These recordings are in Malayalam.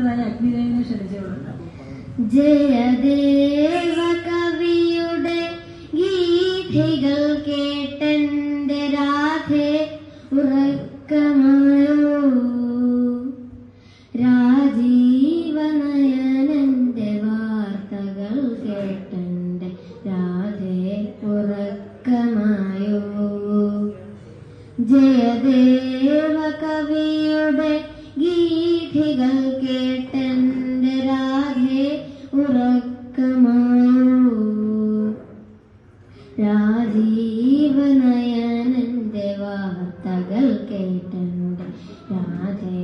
അടുത്തതായി അഗ്നിദേവനെ ക്ഷണിച്ചുകൊള്ളുന്നു. ജയദേവ കവിയുടെ ഗീതികൾ കേട്ടെന്റെ രാധേ ഉറക്കമായോ, രാജീവനയനന്റെ വാർത്തകൾ കേട്ടെന്റെ രാധേ ഉറക്കമായോ. ജയദേവ കവിയുടെ ഗീതികൾ കേട്ടെന്റെ രാധേ ഉറക്കമായോ, രാജീവനയനന്റെ വാർത്തകൾ കേട്ടെന്റെ രാധേ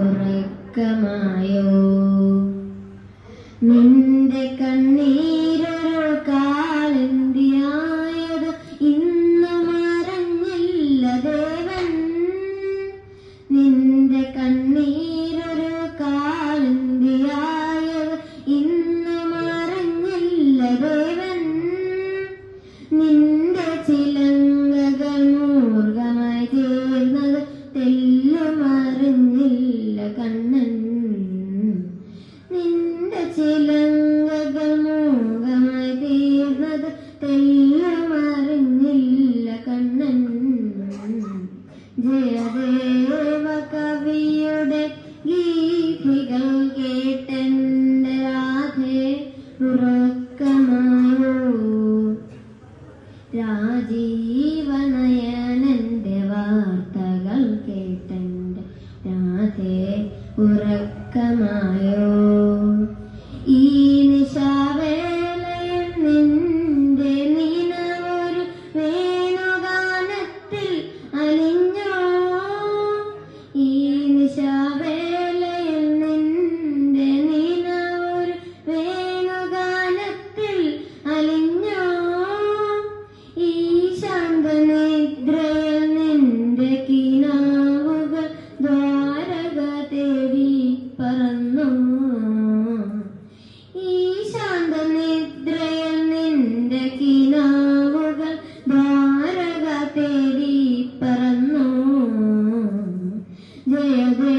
ഉറക്കമായോ. നിന്റെ കണ്ണീരൊരു കാളന്തിയായത് ഇന്നും അറിഞ്ഞില്ല ദേവൻ, നിന്റെ കണ്ണീരൊരു കാളന്തിയായത് ഇന്നും അറിഞ്ഞില്ല ദേവൻ, നിന്റെ ചിലങ്കകൾ മൂർഖമായി തീർന്നത് തെല്ലും അറിഞ്ഞില്ല കണ്ണൻ, നിന്റെ ചിലങ്കകൾ മൂർഖമായി തീർന്നത് തെല്ലും അറിഞ്ഞില്ല കണ്ണൻ. ജയദേവ കവിയുടെ ഗീതികൾ കേട്ടെന്റെ രാധേ ഉറക്കമായോ, രാജീവനയനന്റെ വാർത്തകൾ കേട്ടെന്റെ രാധേ ഉറക്കമായോ. ഈ നിശാവേളയിൽ നിന്റെ നിനവൊരു വേണുഗാനത്തിൽ അലിഞ്ഞോ, ഈ നിശാവേളയിൽ നിന്റെ നിനവൊരു വേണുഗാനത്തിൽ അലിഞ്ഞോ, ഈ ശാന്തനിദ്രയിൽ നിന്റെ കിനാവുകൾ ദ്വാരക തേടി പറന്നു, ഈ ശാന്തനിദ്രയിൽ നിന്റെ കിനാവുകൾ ദ്വാരക തേടി പറന്നു. ജയദേവ